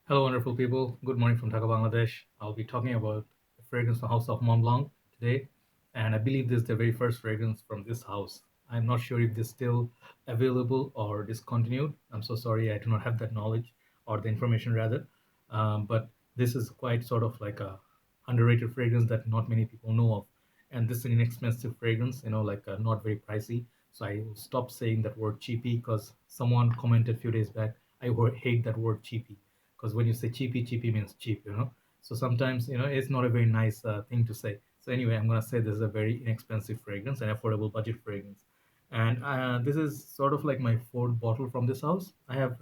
Hello, wonderful people. Good morning from Dhaka, Bangladesh. I'll be talking about the fragrance from House of Mont Blanc today, and I believe this is the very first fragrance from this house. I'm not sure if this is still available or discontinued. I'm so sorry, I do not have that knowledge or the information rather. But this is quite sort of like a underrated fragrance that not many people know of, and this is an inexpensive fragrance, like not very pricey. So I will stop saying that word cheapy because someone commented a few days back. Hate that word cheapy because when you say cheapy, cheapy means cheap. So sometimes it's not a very nice thing to say. So anyway, I'm gonna say this is a very inexpensive fragrance, an affordable budget fragrance, and this is sort of like my fourth bottle from this house. I have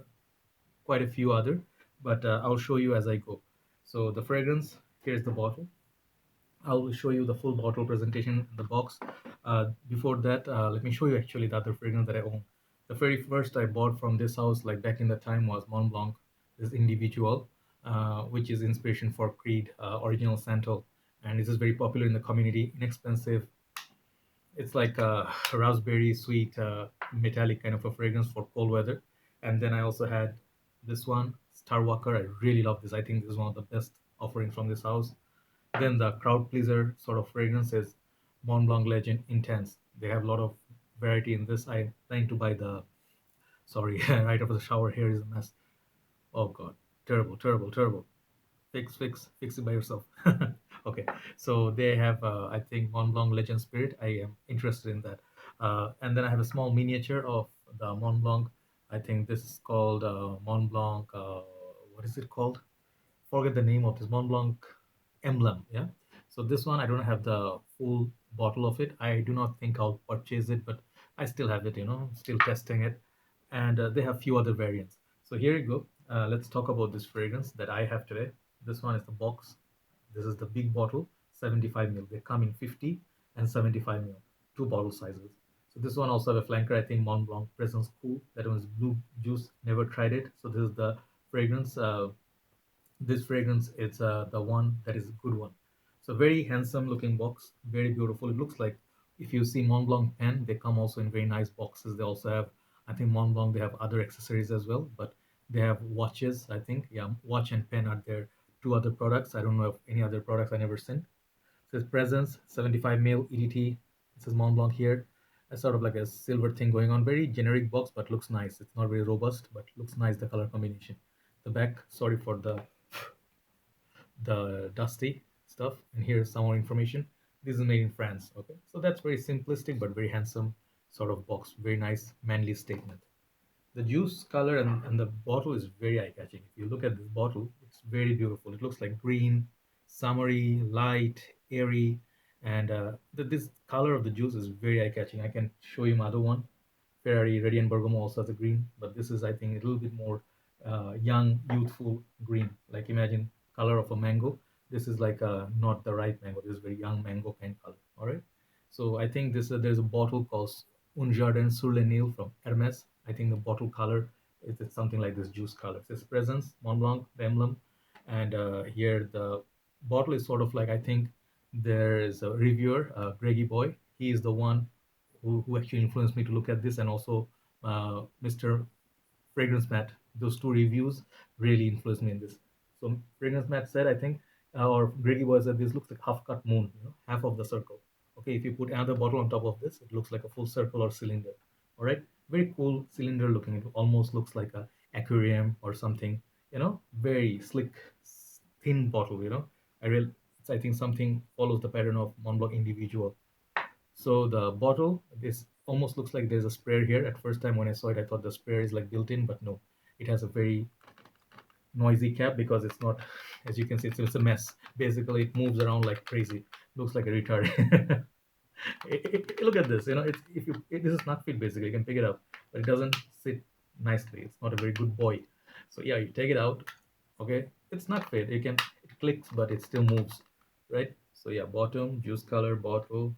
quite a few other, but I'll show you as I go. So the fragrance, here's the bottle. I'll show you the full bottle presentation in the box. Before that, let me show you actually the other fragrance that I own. The very first I bought from this house, like back in the time, was Mont Blanc, this individual, which is inspiration for Creed, original Santal, and this is very popular in the community. Inexpensive. It's like a raspberry sweet, metallic kind of a fragrance for cold weather. And then I also had this one, Star Walker. I really love this. I think this is one of the best offerings from this house. Then the crowd pleaser sort of fragrance is Mont Blanc Legend Intense. They have a lot of variety in this. I plan to buy the, sorry, right after the shower. Here is a mess. Oh God, terrible, terrible, terrible. Fix it by yourself. Okay, so they have, I think, Mont Blanc Legend Spirit. I am interested in that. And then I have a small miniature of the Mont Blanc. I think this is called Mont Blanc. What is it called? Forget the name of this Mont Blanc emblem. Yeah. So this one I don't have the full bottle of it. I do not think I'll purchase it, but I still have it. Still testing it, and they have few other variants. So here you go. Let's talk about this fragrance that I have today. This one is the box. This is the big bottle, 75 ml. They come in 50 and 75 ml, two bottle sizes. So this one also have a flanker. I think Mont Blanc Presence Cool. That one is Blue Juice. Never tried it. So this is the fragrance. This fragrance, it's the one that is a good one. So very handsome looking box, very beautiful. It looks like if you see Mont Blanc pen, they come also in very nice boxes. They also have, I think Mont Blanc, they have other accessories as well, but they have watches. I think, yeah, watch and pen are their two other products. I don't know of any other products. I never seen. It says presence 75 mil EDT. It says Mont Blanc here. It's sort of like a silver thing going on. Very generic box, but looks nice. It's not very robust, but looks nice. The color combination. The back, sorry for the dusty stuff. And here's some more information. This is made in France. Okay, so that's very simplistic but very handsome sort of box. Very nice manly statement. The juice color and the bottle is very eye-catching. If you look at this bottle, it's very beautiful. It looks like green, summery, light, airy, and this color of the juice is very eye-catching. I can show you my other one. Ferrari Radiant Bergamo also has a green, but this is, I think, a little bit more young, youthful green. Like imagine color of a mango. This is like not the ripe mango. This is very young mango kind color. All right. So I think this there's a bottle called Un Jardin sur le Nil from Hermes. I think the bottle color is something like this juice color. It says Presence, Mont Blanc, the emblem, and here the bottle is sort of like, I think there is a reviewer, Greggy Boy. He is the one who actually influenced me to look at this, and also Mr. Fragrance Matt. Those two reviews really influenced me in this. So Fragrance Matt said, I think, or Grady was that this looks like half cut moon, half of the circle. Okay, if you put another bottle on top of this, it looks like a full circle or cylinder. All right, very cool cylinder looking. It almost looks like a aquarium or something. Very slick, thin bottle. I think something follows the pattern of Mont Blanc individual. So the bottle, this almost looks like there's a sprayer here. At first time when I saw it, I thought the sprayer is like built in, but no, it has a very noisy cap because it's not, as you can see, it's a mess. Basically, it moves around like crazy. Looks like a retard. Look at this. This is not fit basically. You can pick it up, but it doesn't sit nicely. It's not a very good boy. So yeah, you take it out. Okay, it's not fit. It clicks, but it still moves, right? So yeah, bottom, juice color, bottle,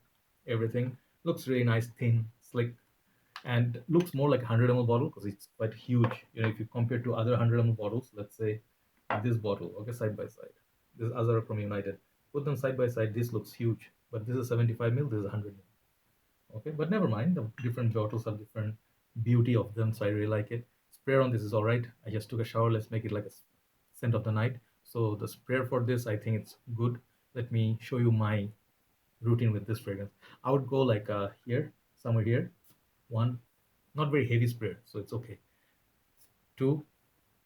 everything looks really nice, thin, slick, and looks more like a 100 ml bottle because it's quite huge. If you compare to other 100 ml bottles, let's say this bottle, okay, side by side, this other from United, put them side by side, this looks huge, but this is 75 ml, this is 100 ml. Okay, but never mind, the different bottles have different beauty of them, so I really like it. Sprayer on this is all right. I just took a shower. Let's make it like a scent of the night. So the sprayer for this, I think it's good. Let me show you my routine with this fragrance. I would go like here, somewhere here, one, not very heavy sprayer, so it's okay. Two,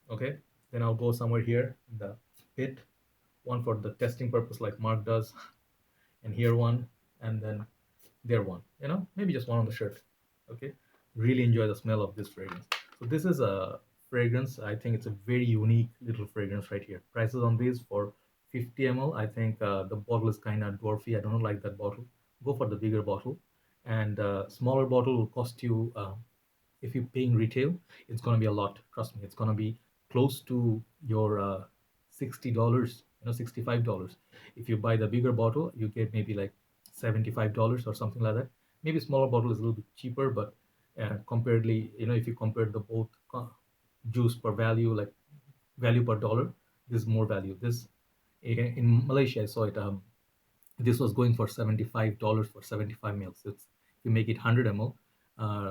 okay. Then I'll go somewhere here in the pit, one for the testing purpose, like Mark does, and here one, and then there one. Maybe just one on the shirt. Okay. Really enjoy the smell of this fragrance. So this is a fragrance. I think it's a very unique little fragrance right here. Prices on these for 50 ml. I think the bottle is kind of dwarfy. I don't like that bottle. Go for the bigger bottle, and smaller bottle will cost you. If you're paying retail, it's gonna be a lot. Trust me, it's gonna be close to your $60, $65. If you buy the bigger bottle, you get maybe like $75 or something like that. Maybe smaller bottle is a little bit cheaper, but comparedly, if you compare the both juice per value, like value per dollar, this is more value. This in Malaysia, I saw it. This was going for $75 for 75 mils. It's if you make it 100 ml,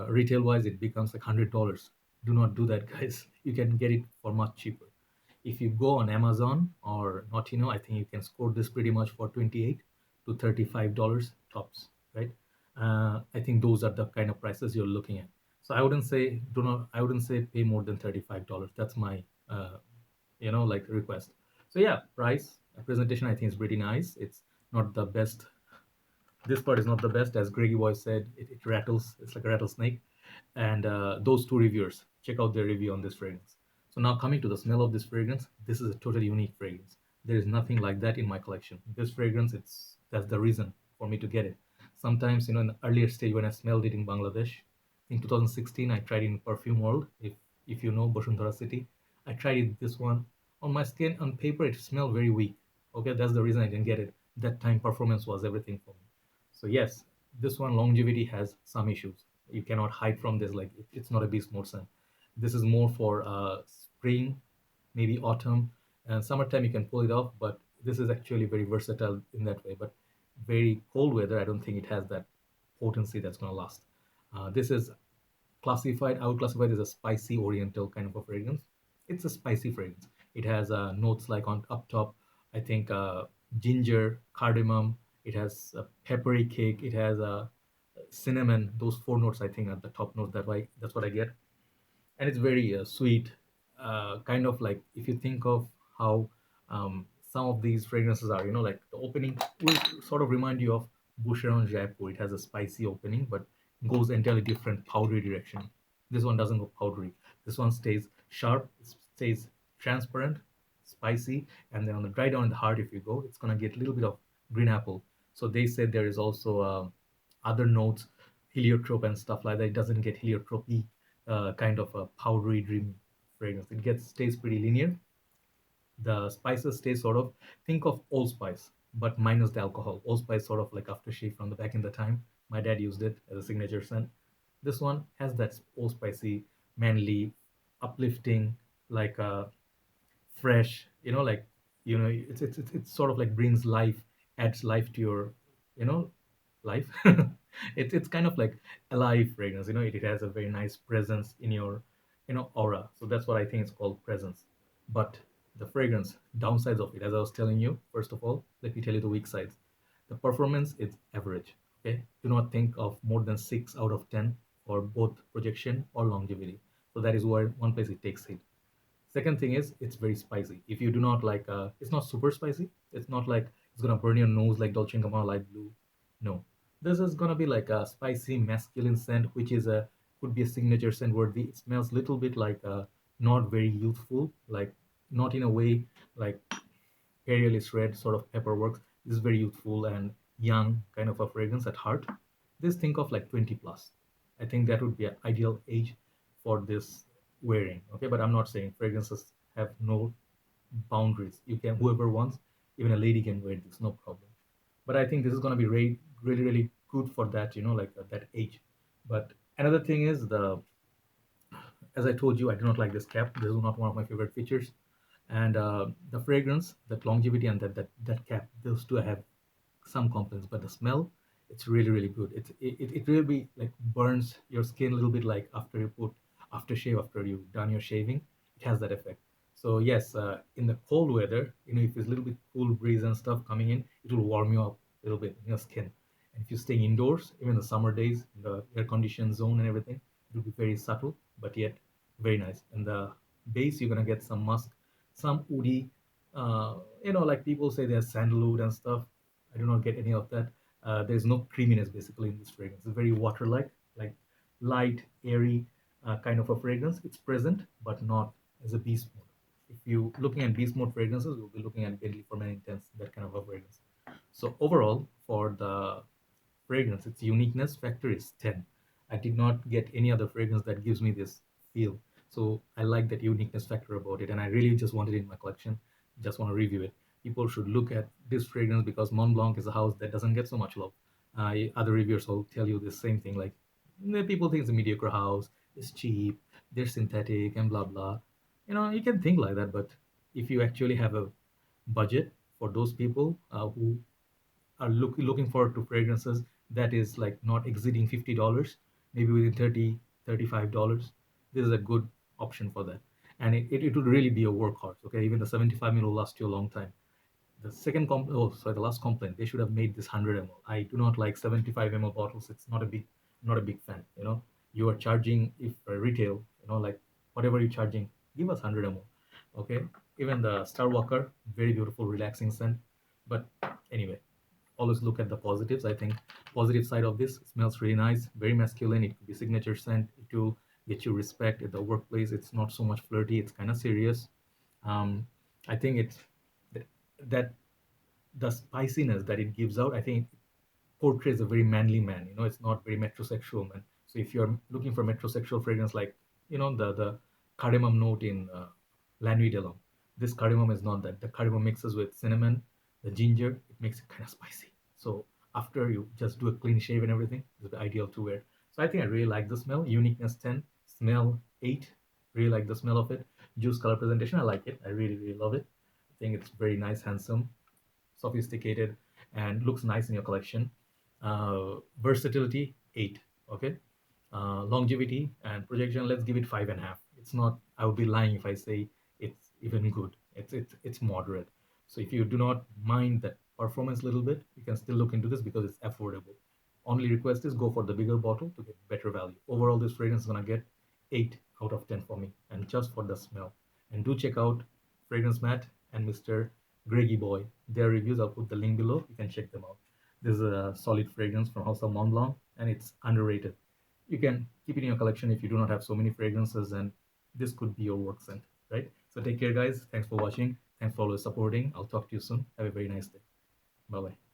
retail wise, it becomes like $100. Do not do that, guys. You can get it for much cheaper. If you go on Amazon or Notino, I think you can score this pretty much for 28 to $35 tops, right? I think those are the kind of prices you're looking at. So I wouldn't say pay more than $35. That's my like request. So yeah, price presentation I think is pretty nice. It's not the best. This part is not the best, as Greggy Boy said. It rattles. It's like a rattlesnake. And those two reviewers, check out their review on this fragrance. So now coming to the smell of this fragrance, this is a totally unique fragrance. There is nothing like that in my collection. This fragrance, that's the reason for me to get it. Sometimes, in the earlier stage when I smelled it in Bangladesh, in 2016, I tried it in Perfume World. If you know Basuntara City, I tried it this one on my skin. On paper, it smelled very weak. Okay, that's the reason I didn't get it. That time, performance was everything for me. So yes, this one longevity has some issues. You cannot hide from this. Like it's not a beast mode scent. This is more for spring, maybe autumn, and summertime. You can pull it off, but this is actually very versatile in that way. But very cold weather, I don't think it has that potency that's gonna last. This is classified. I would classify it as a spicy Oriental kind of a fragrance. It's a spicy fragrance. It has notes like on up top. I think ginger, cardamom. It has a peppery kick. It has a cinnamon. Those four notes I think are the top notes. That's what I get, and it's very sweet. Kind of like if you think of how some of these fragrances are, like the opening will sort of remind you of Boucheron Jaipur. It has a spicy opening, but goes entirely different powdery direction. This one doesn't go powdery. This one stays sharp, stays transparent, spicy, and then on the dry down in the heart, if you go, it's gonna get a little bit of green apple. So they said there is also other notes, heliotrope and stuff like that. It doesn't get heliotrope kind of a powdery, dreamy fragrance. It stays pretty linear. The spices stay sort of, think of Old Spice, but minus the alcohol. Old Spice sort of like aftershave from the back in the time. My dad used it as a signature scent. This one has that Old Spicy, manly, uplifting, like fresh. It's sort of like brings life, adds life to your, you know, life. It's kind of like alive fragrance. It has a very nice presence in your, aura. So that's what I think it's called, presence. But the fragrance, downsides of it, as I was telling you, first of all, let me tell you the weak sides. The performance is average. Okay, do not think of more than 6 out of 10 for both projection or longevity. So that is where one place it takes it. Second thing is it's very spicy. If you do not like, it's not super spicy. It's not like it's gonna burn your nose like Dolce & Gabbana Light Blue. No, this is gonna be like a spicy masculine scent, which is a could be a signature scent where it smells little bit like not very youthful, like not in a way like Imperialist red sort of pepper works. This is very youthful and young kind of a fragrance at heart. Just think of like 20 plus. I think that would be an ideal age for this wearing. Okay, but I'm not saying fragrances have no boundaries. You can, whoever wants, even a lady can wear this, no problem. But I think this is going to be really, really, really good for that, like that age. But another thing is as I told you, I do not like this cap. This is not one of my favorite features. And the fragrance, that longevity, and that cap, those two have some complaints. But the smell, it's really, really good. It really like burns your skin a little bit, like after you put aftershave, after you done your shaving. It has that effect. So yes, in the cold weather, if there's a little bit cool breeze and stuff coming in, it will warm you up a little bit in your skin. And if you stay indoors, even the summer days, in the air conditioned zone and everything, it will be very subtle, but yet very nice. And the base, you're gonna get some musk, some woody, like people say there's sandalwood and stuff. I do not get any of that. There's no creaminess basically in this fragrance. It's very water-like, like light, airy kind of a fragrance. It's present, but not as a beast mode. If you looking at beast mode fragrances, we'll be looking at Bentley for many intense, that kind of a fragrance. So overall, for the fragrance, its uniqueness factor is 10. I did not get any other fragrance that gives me this feel. So I like that uniqueness factor about it, and I really just wanted it in my collection. Just want to review it. People should look at this fragrance because Mont Blanc is a house that doesn't get so much love. Other reviewers will tell you the same thing, like people think it's a mediocre house, it's cheap, they're synthetic, and blah blah. You can think like that, but if you actually have a budget for those people who are looking forward to fragrances that is like not exceeding $50, maybe within 30 $35, this is a good option for that. And it would really be a workhorse. Okay, even the 75 ml will last you a long time. The last complaint, they should have made this 100 ml. I do not like 75 ml bottles. It's not a big fan. You are charging, if retail, like whatever you're charging, give us 100 ml. Okay, even the Star Walker, very beautiful relaxing scent. But anyway, always look at the positives. I think positive side of this, smells really nice, very masculine. It could be signature scent. It will get you respect at the workplace. It's not so much flirty. It's kind of serious. I think it's that the spiciness that it gives out. I think portrays a very manly man. It's not very metrosexual man. So if you're looking for metrosexual fragrance, like the cardamom note in La Nuit de l'Homme, this cardamom is not that. The cardamom mixes with cinnamon, the ginger, it makes it kind of spicy. So after you just do a clean shave and everything, it's the ideal to wear. So I think I really like the smell. Uniqueness 10, smell 8. Really like the smell of it. Juice color presentation, I like it. I really, really love it. I think it's very nice, handsome, sophisticated, and looks nice in your collection. Versatility 8. Okay. Longevity and projection, let's give it 5.5. It's not, I would be lying if I say it's even good. It's moderate. So if you do not mind that performance a little bit, you can still look into this because it's affordable. Only request is go for the bigger bottle to get better value. Overall, this fragrance is gonna get 8 out of 10 for me, and just for the smell. And do check out Fragrance Matt and Mr. Greggy Boy. Their reviews, I'll put the link below. You can check them out. This is a solid fragrance from House of Mont Blanc, and it's underrated. You can keep it in your collection if you do not have so many fragrances, and this could be your work scent, right? So take care, guys. Thanks for watching. Thanks for always supporting. I'll talk to you soon. Have a very nice day. Bye bye.